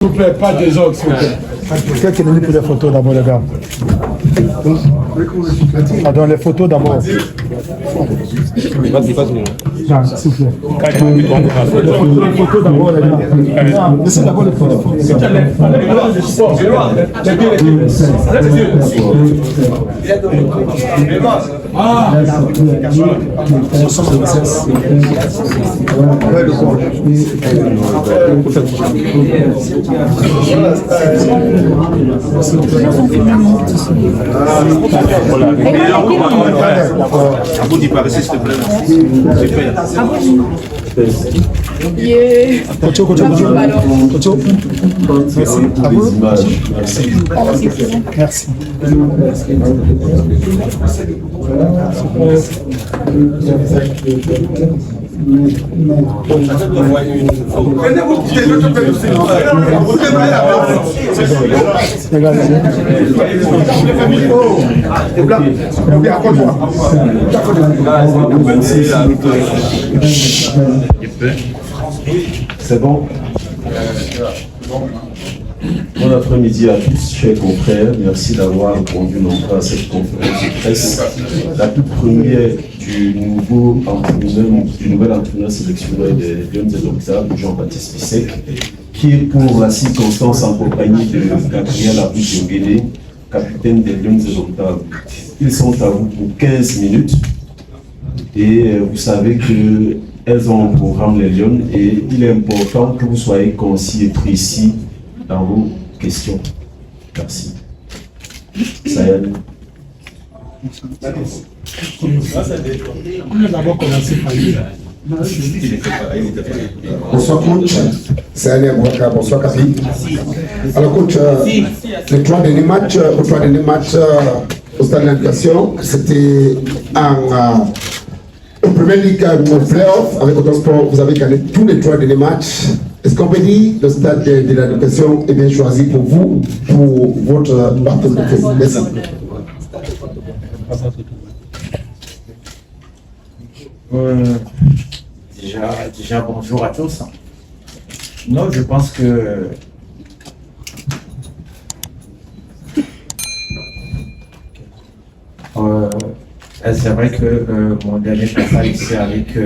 S'il vous plaît, pas des autres, s'il vous plaît. Quelqu'un qui est venu pour les photos d'abord, les gars. Pardon, les photos d'abord. Vas-y. Non, s'il vous plaît. Les photos d'abord, les gars. Laissez d'abord les photos. À vous d'y paraître, s'il te plaît. Kocho. Merci. À vous. Merci. C'est bon. Bon après-midi à tous, chers confrères. Merci d'avoir répondu nombreux à cette conférence de presse. La toute première du nouvel entraîneur sélectionneur des Lions indomptables, Jean-Baptiste Bissek, qui est pour la circonstance en compagnie de Gabriel Abou-Dioguédé, capitaine des Lions indomptables. Ils sont à vous pour 15 minutes et vous savez qu'elles ont un programme les Lions et il est important que vous soyez concis et précis dans vos questions. Merci. Sayed. On va d'abord commencer par lui. Bonsoir coach, c'est Alain Ouaka, bonsoir Kapi. Alors coach, les trois derniers matchs au stade de l'éducation, c'était en Première Ligue au playoff avec Autosport, vous avez gagné tous les trois derniers matchs. Est-ce qu'on peut dire que le stade de l'éducation est bien choisi pour vous, pour votre partenaire? Merci. Déjà, bonjour à tous. Non, je pense que c'est vrai que mon dernier passage ici avec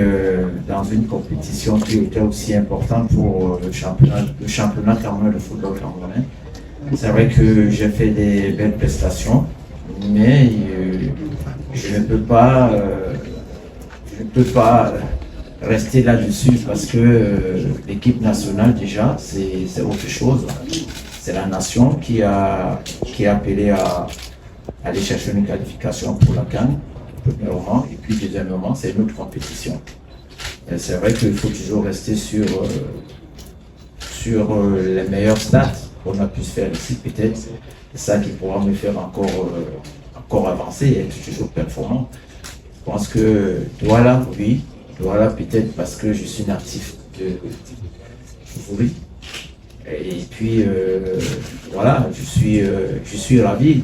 dans une compétition qui était aussi importante pour le championnat camerounais de football camerounais. C'est vrai que j'ai fait des belles prestations, mais je ne peux pas rester là-dessus parce que l'équipe nationale déjà c'est autre chose. C'est la nation qui a appelé à aller chercher une qualification pour la CAN, premièrement, et puis deuxièmement, c'est une autre compétition. Et c'est vrai qu'il faut toujours rester sur les meilleurs stats qu'on a pu se faire ici, peut-être. C'est ça qui pourra me faire encore avancer et être toujours performant. Je pense que Douala, oui, Douala peut-être parce que je suis natif de Foufouri. Et puis voilà, je suis ravi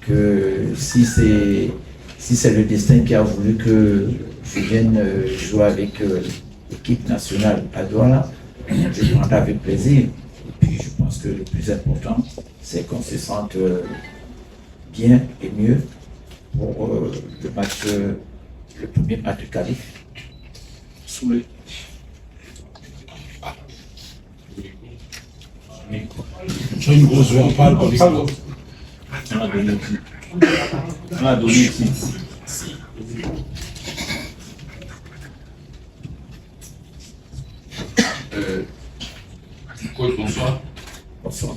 que si c'est le destin qui a voulu que je vienne jouer avec l'équipe nationale à Douala, je prendrai avec plaisir. Et puis je pense que le plus important, c'est qu'on se sente bien et mieux pour le premier match de qualif. J'ai une grosse voix, parle comme ça. On a donné ici. Coach, bonsoir. Bonsoir.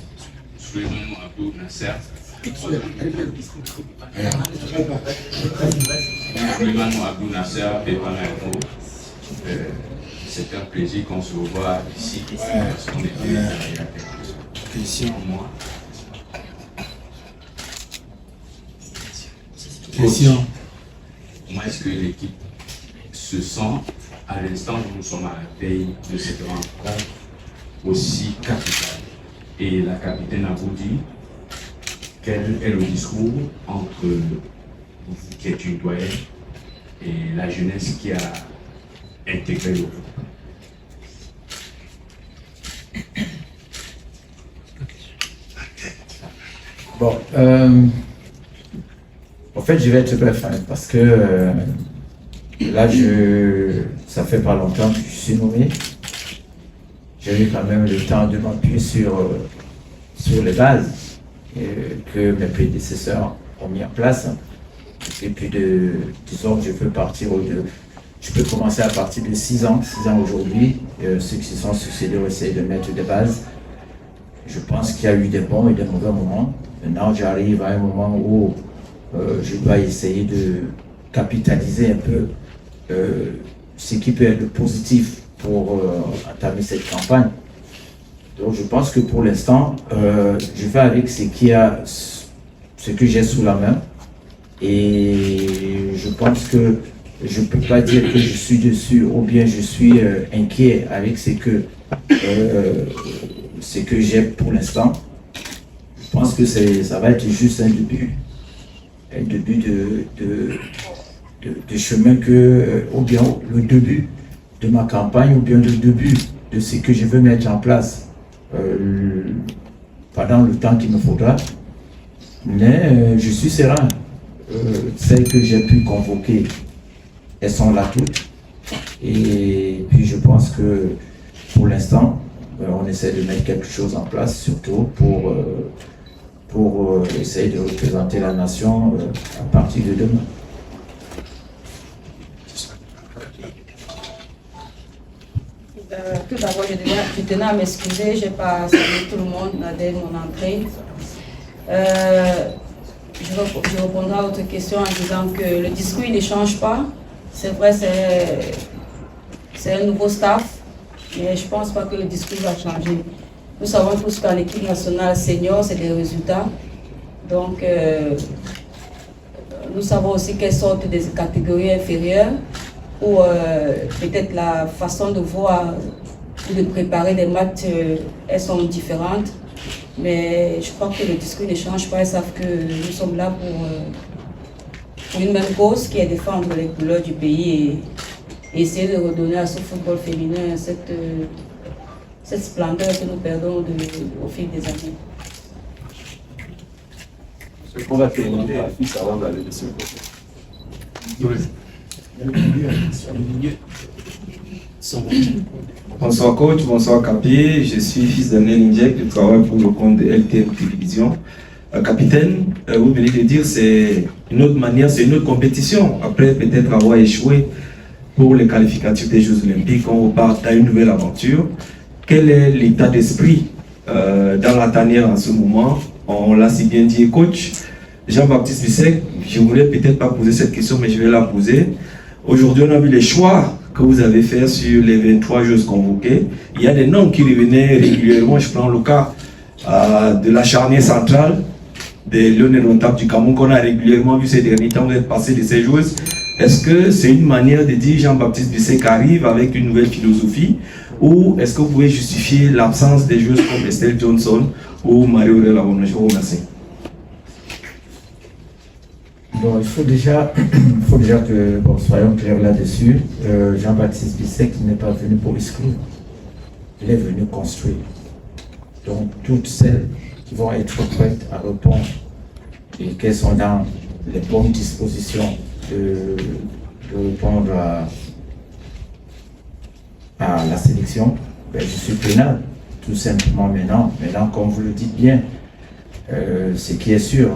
Suleiman Abdou Nasser. Suleiman Abdou Nasser et Panaymo. C'est un plaisir qu'on se revoit ici parce qu'on est il y a quelques mois. Question. Comment est-ce que l'équipe se sent à l'instant où nous sommes à la veille de cette rencontre aussi capitale? Et la capitaine a vous dit quel est le discours entre vous qui êtes une doyenne et la jeunesse qui a intégré le groupe? Bon, en fait, je vais être bref, hein, parce que là, ça fait pas longtemps que je suis nommé. J'ai eu quand même le temps de m'appuyer sur les bases que mes prédécesseurs ont mis en place. Et puis, disons que je peux commencer à partir de 6 ans aujourd'hui. Ceux qui se sont succédés ont essayé de mettre des bases. Je pense qu'il y a eu des bons et des mauvais moments. Maintenant, j'arrive à un moment où je dois essayer de capitaliser un peu ce qui peut être positif pour entamer cette campagne. Donc, je pense que pour l'instant, je vais avec ce que j'ai sous la main. Et je pense que je ne peux pas dire que je suis dessus ou bien je suis inquiet avec ce que j'ai pour l'instant. Je pense que ça va être juste un début de chemin ou bien le début de ma campagne, ou bien le début de ce que je veux mettre en place pendant le temps qu'il me faudra. Mais je suis serein. Celles que j'ai pu convoquer, elles sont là toutes. Et puis je pense que pour l'instant, on essaie de mettre quelque chose en place, surtout pour essayer de représenter la nation à partir de demain. Tout d'abord, je tenais à m'excuser, je n'ai pas salué tout le monde dès mon entrée. Je répondrai à votre question en disant que le discours il ne change pas. C'est vrai, c'est un nouveau staff, mais je ne pense pas que le discours va changer. Nous savons tous qu'en équipe nationale senior, c'est des résultats. Donc, nous savons aussi quelles sortent des catégories inférieures où peut-être la façon de voir ou de préparer des matchs, elles sont différentes. Mais je crois que le discours ne change pas. Ils savent que nous sommes là pour une même cause qui est défendre les couleurs du pays et essayer de redonner à ce football féminin cette splendeur que nous perdons au fil des années. On va terminer la fiche avant d'aller dessus. Bonsoir coach, bonsoir Capier, je suis fils d'Anel Indiek, je travaille pour le compte de LTM Télévision. Capitaine, vous venez de dire c'est une autre manière, c'est une autre compétition. Après peut-être avoir échoué pour les qualificatifs des Jeux Olympiques, on repart dans une nouvelle aventure. Quel est l'état d'esprit dans la tanière en ce moment? On l'a si bien dit, coach. Jean-Baptiste Bissek, je ne voulais peut-être pas poser cette question, mais je vais la poser. Aujourd'hui, on a vu les choix que vous avez fait sur les 23 joueuses convoquées. Il y a des noms qui revenaient régulièrement. Je prends le cas de la charnière centrale, de Lionel Nontap du Cameroun, qu'on a régulièrement vu ces derniers temps être passé de ces joueuses. Est-ce que c'est une manière de dire Jean-Baptiste Bissek arrive avec une nouvelle philosophie, ou est-ce que vous pouvez justifier l'absence des joueuses comme Estelle Johnson ou Marie-Aurèle Abonne? Je vous remercie. Bon, il faut déjà que soyons clairs là-dessus. Jean-Baptiste Bissek n'est pas venu pour exclure. Il est venu construire. Donc, toutes celles qui vont être prêtes à répondre et qu'elles sont dans les bonnes dispositions de répondre à la sélection, ben, je suis prenable, tout simplement. Maintenant, comme vous le dites bien, ce qui est sûr,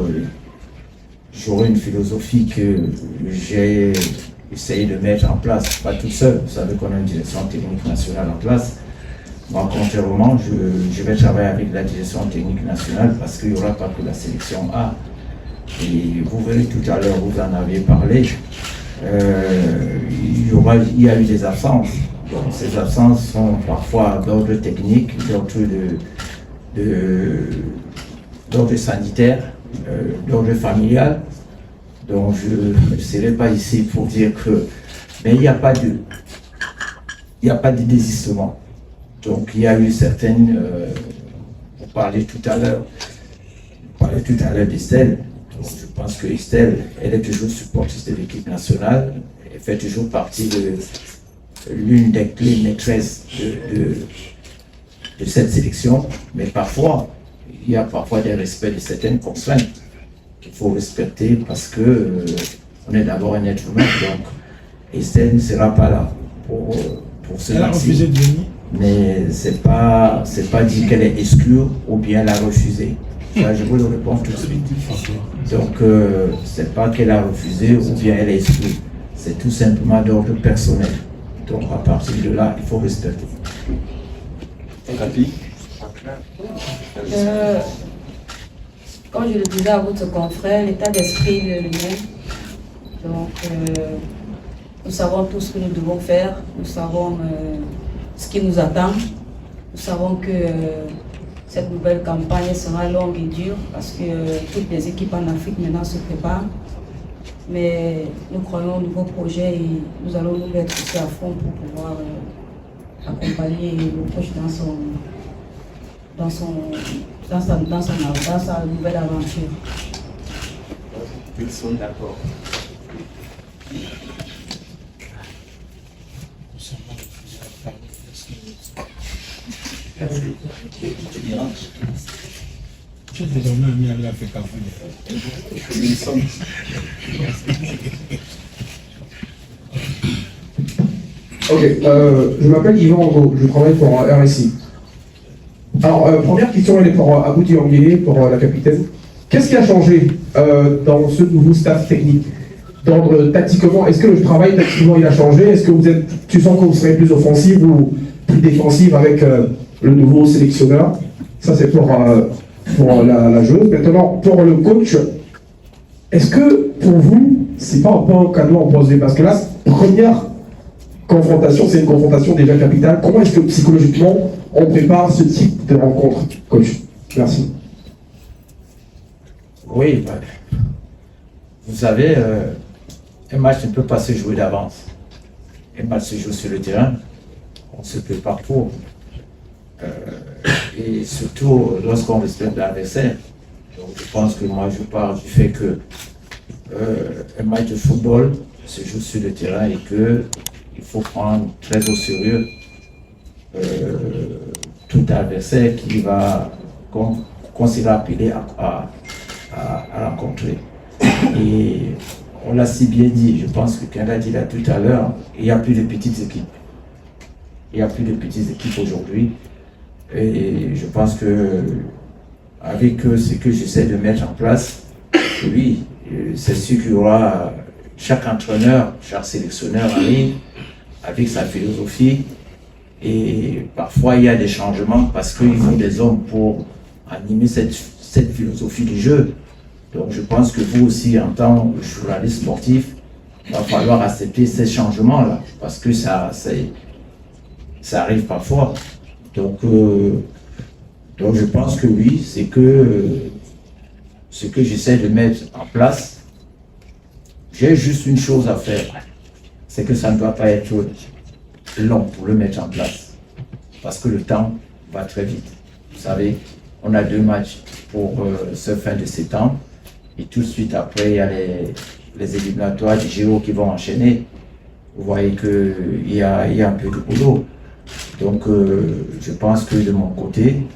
j'aurai une philosophie que j'ai essayé de mettre en place, pas tout seul. Vous savez qu'on a une direction technique nationale en place. Moi, contrairement, je vais travailler avec la direction technique nationale parce qu'il n'y aura pas que la sélection A. Et vous verrez tout à l'heure, vous en avez parlé, il y a eu des absences. Donc, ces absences sont parfois d'ordre technique, d'ordre sanitaire, d'ordre familial. Donc je ne serai pas ici pour dire que... Mais il n'y a pas de désistement. Donc il y a eu certaines... on parlait tout à l'heure d'Estelle. Je pense que Estelle, elle est toujours supportrice de l'équipe nationale. Elle fait toujours partie de l'une des clés maîtresses de cette sélection. Mais parfois, il y a parfois des respects de certaines contraintes qu'il faut respecter parce que on est d'abord un être humain. Donc, Estelle ne sera pas là pour ce Elle a refusé de venir. Mais c'est pas dit qu'elle est exclue ou bien elle a refusé. Ça, je vous le réponds tout de suite. Donc, c'est pas qu'elle a refusé ou bien elle est exclue. C'est tout simplement d'ordre personnel. Donc, à partir de là, il faut respecter. Comme je le disais à votre confrère, l'état d'esprit est le même. Donc, nous savons tout ce que nous devons faire. Nous savons ce qui nous attend. Nous savons que cette nouvelle campagne sera longue et dure parce que toutes les équipes en Afrique maintenant se préparent. Mais nous croyons au nouveau projet et nous allons nous mettre aussi à fond pour pouvoir accompagner le coach dans sa nouvelle aventure. Ils sont d'accord. Tu es désormais ami avec l'Afrique. Ok, je m'appelle Yvan Ango, je travaille pour RSI. Alors, première question, elle est pour Abou Diangué, pour la capitaine. Qu'est-ce qui a changé dans ce nouveau staff technique? D'ordre tactiquement, est-ce que le travail tactiquement il a changé? Est-ce que tu sens que vous serez plus offensive ou plus défensive avec le nouveau sélectionneur? Ça c'est pour la joueuse. Maintenant, pour le coach, est-ce que pour vous, c'est pas un peu un cadeau empoisonné? Parce que là, première confrontation, c'est une confrontation déjà capitale. Comment est-ce que psychologiquement on prépare ce type de rencontre, coach? Merci. Oui, vous savez, un match ne peut pas se jouer d'avance. Un match se joue sur le terrain, on se prépare pour. Et surtout lorsqu'on respecte l'adversaire. Donc je pense que moi je parle du fait que un match de football se joue sur le terrain et qu'il faut prendre très au sérieux tout adversaire qu'on sera appelé à rencontrer. Et on l'a si bien dit, je pense que Kenda dit là tout à l'heure, il n'y a plus de petites équipes. Il n'y a plus de petites équipes aujourd'hui. Et je pense que avec ce que j'essaie de mettre en place, oui, c'est sûr qu'il y aura chaque entraîneur, chaque sélectionneur arrive avec sa philosophie. Et parfois il y a des changements parce qu'il faut des hommes pour animer cette philosophie du jeu. Donc je pense que vous aussi, en tant que journaliste sportif, il va falloir accepter ces changements-là, parce que ça arrive parfois. Donc je pense que oui, c'est que ce que j'essaie de mettre en place, j'ai juste une chose à faire, c'est que ça ne doit pas être long pour le mettre en place, parce que le temps va très vite. Vous savez, on a 2 matchs pour ce fin de septembre, et tout de suite après, il y a les éliminatoires du Géo qui vont enchaîner. Vous voyez qu'il y a un peu de boulot. Donc, je pense que de mon côté,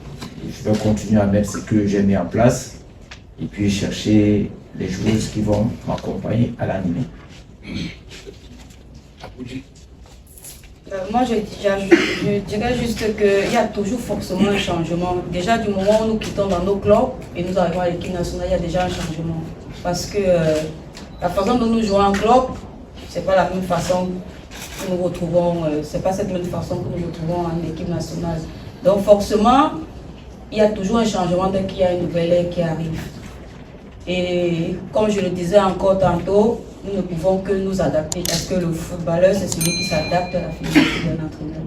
je vais continuer à mettre ce que j'ai mis en place, et puis chercher les joueuses qui vont m'accompagner à l'animer. Moi, je dirais juste qu'il y a toujours forcément un changement. Déjà, du moment où nous quittons dans nos clubs et nous arrivons à l'équipe nationale, il y a déjà un changement. Parce que la façon dont nous jouons en club, ce n'est pas la même façon que nous retrouvons, c'est pas cette même façon que nous retrouvons en équipe nationale. Donc, forcément, il y a toujours un changement dès qu'il y a une nouvelle ère qui arrive. Et comme je le disais encore tantôt, nous ne pouvons que nous adapter parce que le footballeur, c'est celui qui s'adapte à la philosophie d'un entraîneur.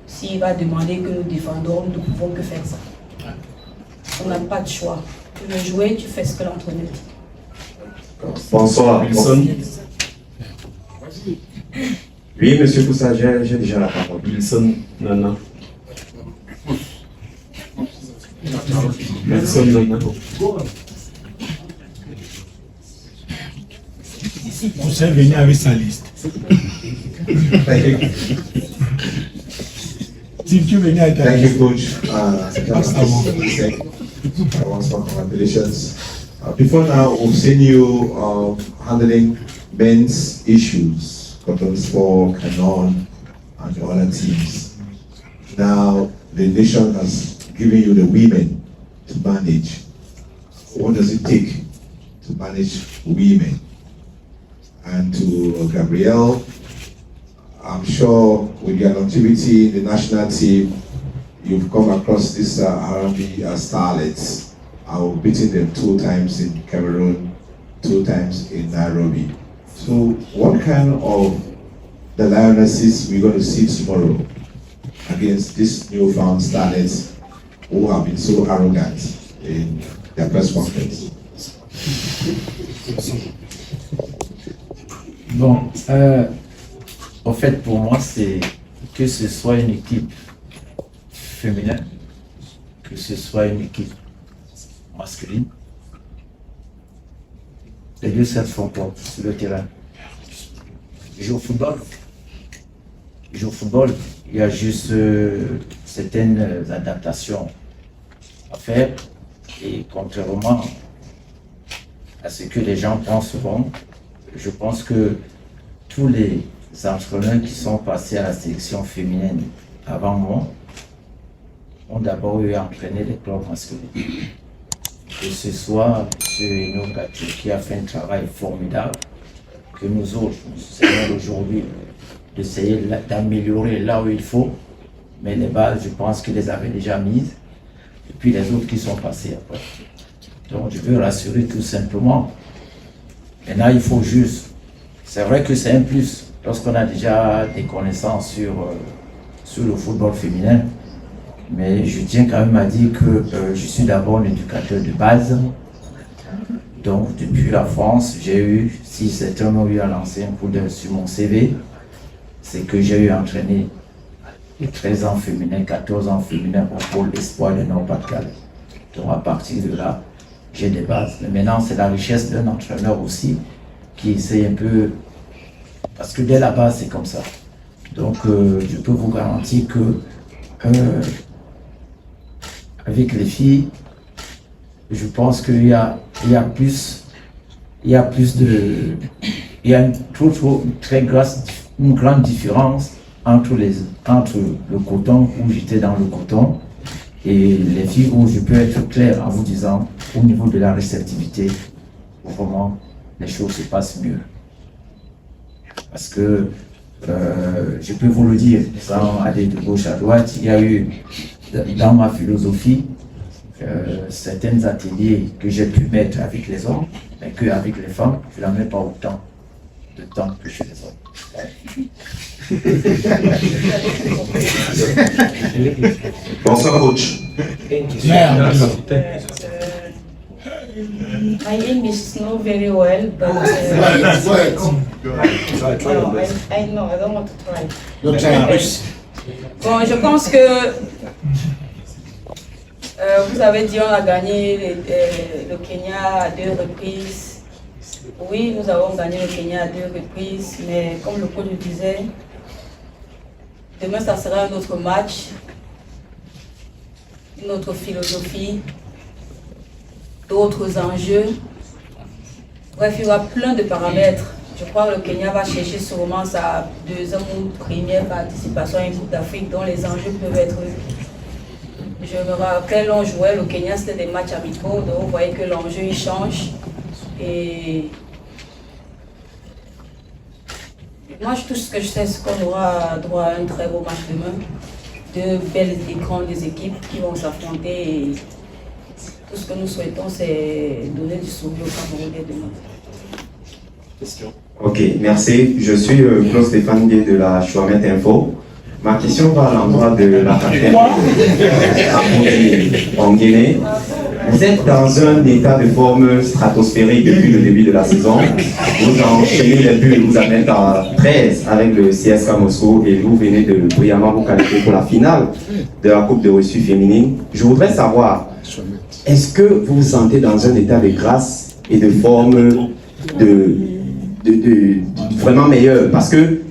S'il va demander que nous défendons, nous ne pouvons que faire ça. On n'a pas de choix. Tu veux jouer, tu fais ce que l'entraîneur dit. Bonsoir. Oui, monsieur Koussa, j'ai déjà la parole. Wilson Nana. Wilson Nana. Vous êtes venu avec sa liste. Si tu venais à être Thank you, Coach. Congratulations. Before now, we've seen you handling men's issues, Cotton Sport, Canon, and the other teams. Now, the nation has given you the women to manage. What does it take to manage women? And to Gabrielle, I'm sure with your longevity in the national team, you've come across this R&B starlets. I've beaten them 2 times in Cameroon, 2 times in Nairobi. So what kind of the lionesses we're going to see tomorrow against these newfound starlets who have been so arrogant in their press conference? Bon, en fait, pour moi, c'est que ce soit une équipe féminine, que ce soit une équipe masculine, les deux se font porte sur le terrain. Je joue au football. Il y a juste certaines adaptations à faire. Et contrairement à ce que les gens pensent souvent, je pense que tous les entraîneurs qui sont passés à la sélection féminine avant moi ont d'abord eu à entraîner les clubs masculins. Que ce soit M. Eno Gatcho qui a fait un travail formidable, que nous autres, nous essayons aujourd'hui d'essayer d'améliorer là où il faut, mais les bases, je pense qu'ils les avaient déjà mises, et puis les autres qui sont passés après. Donc je veux rassurer tout simplement. Maintenant, il faut juste, c'est vrai que c'est un plus, lorsqu'on a déjà des connaissances sur le football féminin, mais je tiens quand même à dire que je suis d'abord un éducateur de base. Donc depuis la France, j'ai eu, si certains m'ont eu à lancer un coup d'œil sur mon CV, c'est que j'ai eu à entraîner 13 ans féminins, 14 ans féminins au pôle espoir de Nord-Pas-de-Calais. Donc à partir de là, j'ai des bases. Mais maintenant, c'est la richesse d'un entraîneur aussi qui essaie un peu, parce que dès la base, c'est comme ça. Donc je peux vous garantir que avec les filles, je pense qu'il y a une grande différence entre le coton où j'étais dans le coton et les filles où je peux être clair en vous disant au niveau de la réceptivité, vraiment les choses se passent mieux. Parce que je peux vous le dire, sans aller de gauche à droite, il y a eu dans ma philosophie certains ateliers que j'ai pu mettre avec les hommes, mais qu'avec les femmes, je n'en mets pas autant de temps que chez les hommes. Bonsoir, coach. My English is not very well, but I know, I don't want to try. Bon, je pense que vous avez dit on a gagné le Kenya à 2 reprises. Oui, nous avons gagné le Kenya à 2 reprises, mais comme le coach le disait, demain ça sera un autre match, une autre philosophie, d'autres enjeux. Bref, il y aura plein de paramètres. Je crois que le Kenya va chercher sûrement sa 2e ou 1re participation à une Coupe d'Afrique dont les enjeux peuvent être... Je me rappelle, on jouait le Kenya, c'était des matchs amicaux, donc vous voyez que l'enjeu il change. Et moi, tout ce que je sais, c'est qu'on aura droit à un très beau match demain. 2 belles écrans des équipes qui vont s'affronter. Et tout ce que nous souhaitons, c'est donner du sourire aux Camerounais demain. Question. Ok, merci. Je suis Claude Stéphane Gué de la Chouamette Info. Ma question va à l'endroit de la capitaine en Guinée. Vous êtes dans un état de forme stratosphérique depuis le début de la saison. Vous enchaînez les buts, vous en êtes à 13 avec le CSKA Moscou et vous venez de brillamment vous qualifier pour la finale de la Coupe de Russie féminine. Je voudrais savoir, est-ce que vous vous sentez dans un état de grâce et de forme vraiment meilleur? Parce que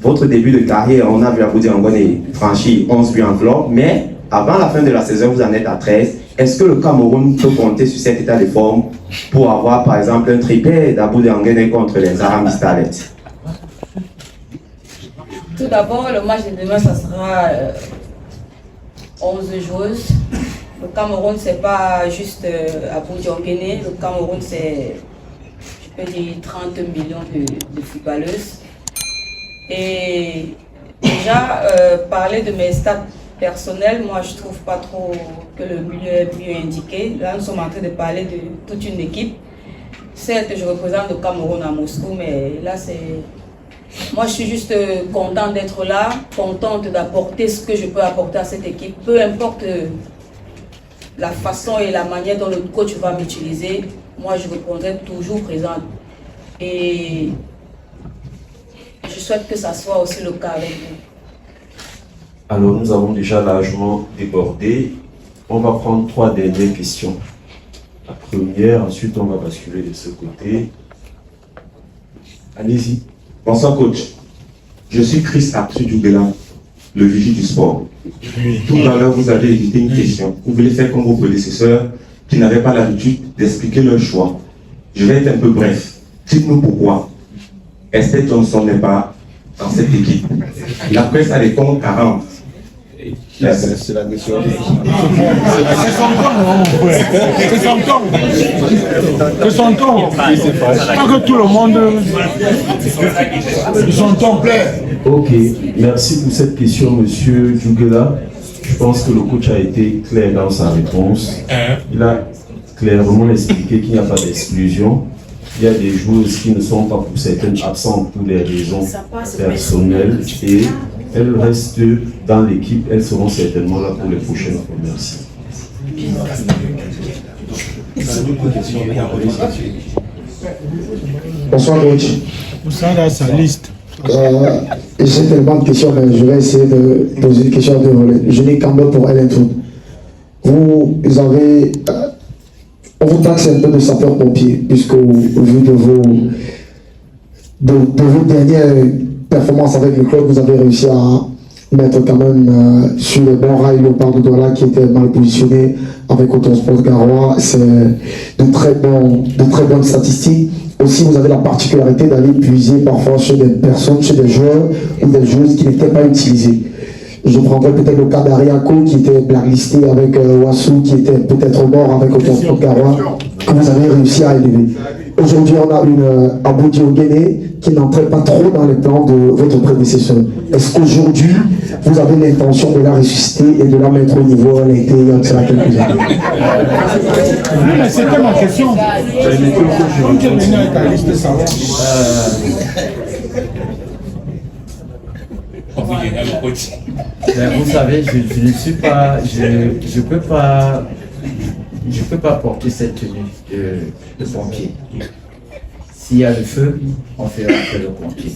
votre début de carrière, on a vu Aboudi Angoné franchir 11 buts en club, mais avant la fin de la saison, vous en êtes à 13. Est-ce que le Cameroun peut compter sur cet état de forme pour avoir, par exemple, un triplé d'Aboudi Angoné contre les Aramis Starlets? Tout d'abord, le match de demain, ça sera 11 joueuses. Le Cameroun, c'est pas juste Aboudi Angoné. Le Cameroun, c'est, je peux dire, 30 millions de footballeuses. Et déjà, parler de mes stats personnels, moi, je trouve pas trop que le milieu est mieux indiqué. Là, nous sommes en train de parler de toute une équipe. Certes, je représente le Cameroun à Moscou, mais là, c'est... Moi, je suis juste contente d'être là, contente d'apporter ce que je peux apporter à cette équipe. Peu importe la façon et la manière dont le coach va m'utiliser, moi, je répondrai toujours présente. Et je souhaite que ça soit aussi le cas avec vous. Alors, nous avons déjà largement débordé. On va prendre 3 dernières questions. La première, ensuite on va basculer de ce côté. Allez-y. Bonsoir coach. Je suis Chris Arthur Djougela, le vigie du sport. Tout à l'heure, vous avez évité une question. Vous voulez faire comme vos prédécesseurs qui n'avaient pas l'habitude d'expliquer leur choix. Je vais être un peu bref. Dites-nous pourquoi Esther Johnson n'est pas dans cette équipe. La presse a des comptes 40. C'est la question. C'est son temps, mon frère. C'est son temps. C'est son temps. Pas que tout le monde. Son temps plaît. Ok, merci pour cette question, monsieur Djougela. Je pense que le coach a été clair dans sa réponse. Il a clairement expliqué qu'il n'y a pas d'exclusion. Il y a des joueuses qui ne sont pas pour certaines absentes pour des raisons personnelles et elles restent dans l'équipe. Elles seront certainement là pour les prochaines fois. Merci. Bonsoir coach. Ça dans sa liste. J'ai tellement de questions, mais je vais essayer de poser une question de volet. Je n'ai qu'un mot pour Ellen Food. Vous avez... on vous taxe un peu de sapeur-pompier, puisque au vu de vos dernières performances avec le club, vous avez réussi à mettre quand même sur les bons rails le Léopard de Douala qui était mal positionné avec Autosport Garoua. C'est de très bonnes statistiques. Aussi, vous avez la particularité d'aller puiser parfois chez des personnes, chez des joueurs ou des joueuses qui n'étaient pas utilisées. Je prendrais peut-être le cas d'Ariako qui était blacklisté avec Wassou qui était peut-être mort avec Autosport Garoua, que vous avez réussi à élever. Aujourd'hui, on a une Aboudi Angoné qui n'entrait pas trop dans les plans de votre prédécesseur. Est-ce qu'aujourd'hui, vous avez l'intention de la ressusciter et de la mettre au niveau où elle a été il y a quelques années? Oui, mais c'était ma question. Comme tu es venu avec ta liste de savoir. Vous savez, je ne suis pas, je peux pas porter cette tenue de pompier. S'il y a le feu, on fait appel au pompier.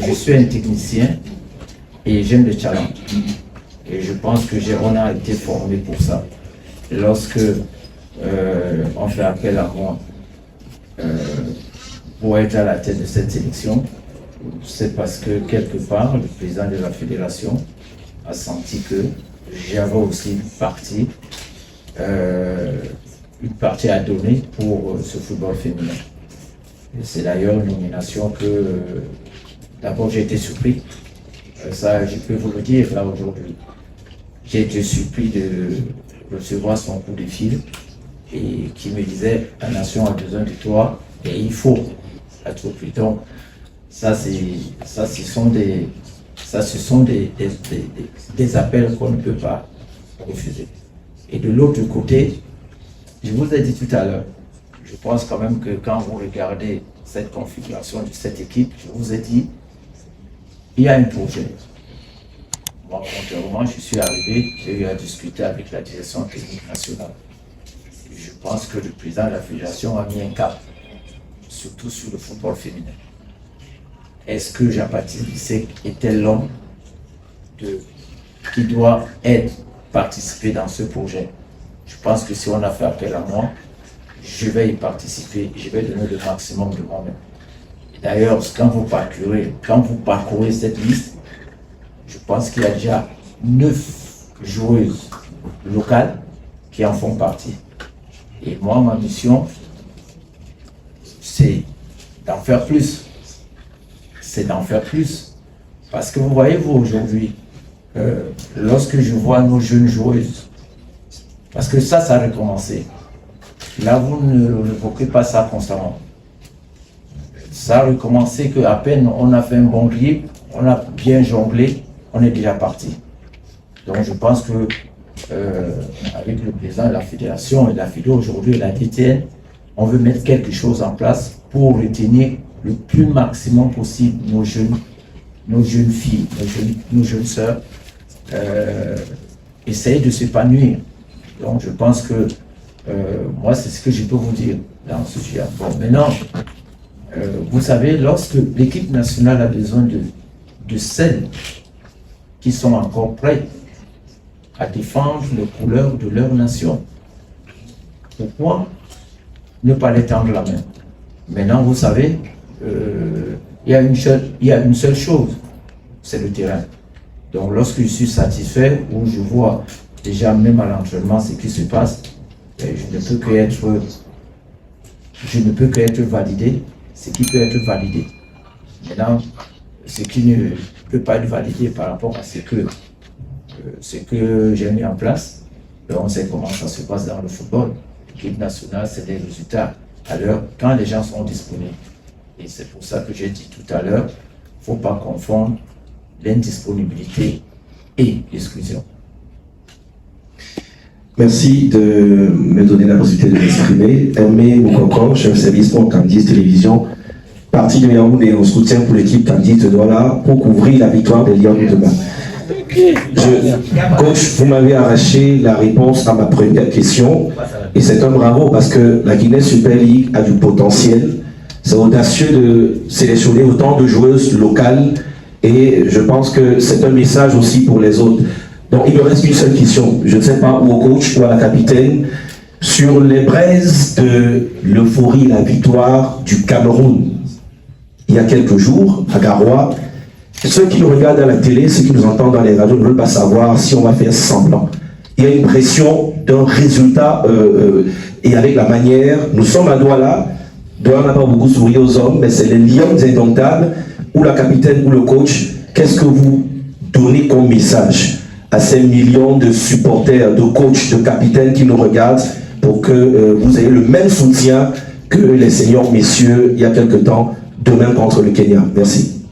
Je suis un technicien et j'aime le challenge. Et je pense que Jérôme a été formé pour ça. Lorsque on fait appel à moi pour être à la tête de cette sélection, c'est parce que quelque part, le président de la fédération a senti que j'avais aussi une partie à donner pour ce football féminin. C'est d'ailleurs une nomination que, d'abord, j'ai été surpris. Ça, je peux vous le dire là aujourd'hui. J'ai été surpris de recevoir son coup de fil et qui me disait « La nation a besoin de toi et il faut être plus tôt. » Ça, ce sont des appels qu'on ne peut pas refuser. Et de l'autre côté, je vous ai dit tout à l'heure, je pense quand même que quand vous regardez cette configuration de cette équipe, je vous ai dit, il y a un projet. Moi, contrairement, je suis arrivé, j'ai eu à discuter avec la direction technique nationale. Et je pense que le président de la fédération a mis un cap, surtout sur le football féminin. Est-ce que Jean-Baptiste Bissek était l'homme qui doit participer dans ce projet? Je pense que si on a fait appel à moi, je vais y participer, je vais donner le maximum de moi-même. D'ailleurs, quand vous parcourez cette liste, je pense qu'il y a déjà 9 joueuses locales qui en font partie. Et moi, ma mission, c'est d'en faire plus. C'est d'en faire plus. Parce que vous voyez, vous, aujourd'hui, lorsque je vois nos jeunes joueuses, parce que ça a recommencé. Là, vous ne révoquez pas ça constamment. Ça a recommencé qu'à peine on a fait un bon grip, on a bien jonglé, on est déjà parti. Donc je pense que avec le président de la fédération et de la FIDO aujourd'hui et la DTN, on veut mettre quelque chose en place pour retenir le plus maximum possible nos jeunes filles, nos jeunes sœurs, essayer de s'épanouir. Donc je pense que moi c'est ce que je peux vous dire dans ce sujet. Bon, maintenant, vous savez, lorsque l'équipe nationale a besoin de celles qui sont encore prêtes à défendre les couleurs de leur nation, pourquoi ne pas les tendre la main? Maintenant, vous savez, il y a une seule chose, c'est le terrain. Donc lorsque je suis satisfait, ou je vois déjà même à l'entraînement ce qui se passe, je ne peux qu'être validé, ce qui peut être validé. Maintenant, ce qui ne peut pas être validé par rapport à ce que j'ai mis en place, on sait comment ça se passe dans le football. L'équipe nationale, c'est des résultats à l'heure, quand les gens sont disponibles. Et c'est pour ça que j'ai dit tout à l'heure, il ne faut pas confondre l'indisponibilité et l'exclusion. Merci de me donner la possibilité de m'exprimer. Hermé Moukoko, chef service pour Candice Télévision, parti de Yaoundé, on soutient pour l'équipe Candice de Douala pour couvrir la victoire des Lions de demain. Coach, vous m'avez arraché la réponse à ma première question et c'est un bravo parce que la Guinée Super League a du potentiel. C'est audacieux de sélectionner autant de joueuses locales et je pense que c'est un message aussi pour les autres. Donc il me reste une seule question, je ne sais pas, ou au coach ou à la capitaine, sur les braises de l'euphorie, la victoire du Cameroun il y a quelques jours à Garoua. Ceux qui nous regardent à la télé, ceux qui nous entendent dans les radios ne veulent pas savoir si on va faire semblant. Il y a une pression d'un résultat et avec la manière, nous sommes à Douala. Douala n'a pas beaucoup souri aux hommes, mais c'est les Lions indomptables, ou la capitaine ou le coach. Qu'est-ce que vous donnez comme message à ces millions de supporters, de coachs, de capitaines qui nous regardent pour que vous ayez le même soutien que les seniors messieurs il y a quelque temps, demain contre le Kenya? Merci.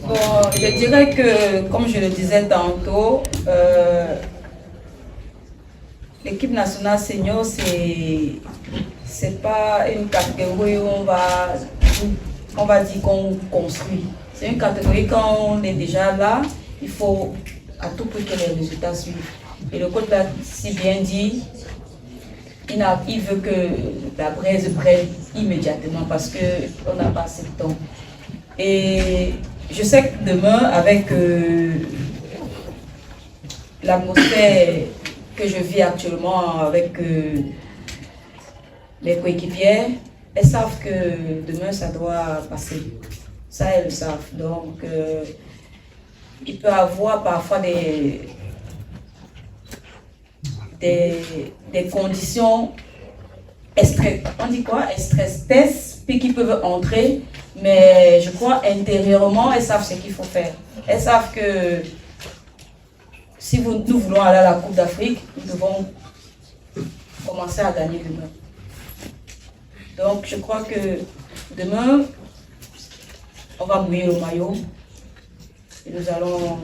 Bon, je dirais que, comme je le disais tantôt, l'équipe nationale senior, c'est pas une catégorie où on va dire qu'on construit. C'est une catégorie quand on est déjà là, il faut à tout prix que les résultats suivent. Et le coach l'a si bien dit, il veut que la braise prenne immédiatement parce qu'on n'a pas assez de temps. Et je sais que demain, avec l'atmosphère que je vis actuellement avec mes coéquipières, elles savent que demain ça doit passer. Ça, elles le savent. Donc, il peut y avoir parfois des conditions on dit quoi? Stress, puis qui peuvent entrer, mais je crois intérieurement, elles savent ce qu'il faut faire. Elles savent que si nous voulons aller à la Coupe d'Afrique, nous devons commencer à gagner demain. Donc je crois que demain, on va mouiller le maillot et nous allons...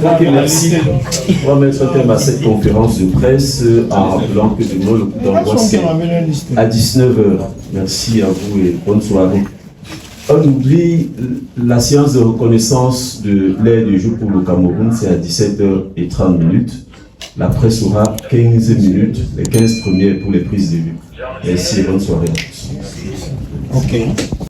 Ok, merci. On va mettre un terme à cette conférence de presse en rappelant que demain le coup d'envoi c'est à 19h. Merci à vous et bonne soirée. On oublie la séance de reconnaissance de l'aide de jeu pour le Cameroun, c'est à 17h30. La presse aura 15 minutes, les 15 premiers pour les prises de vue. Merci et bonne soirée à tous. Ok.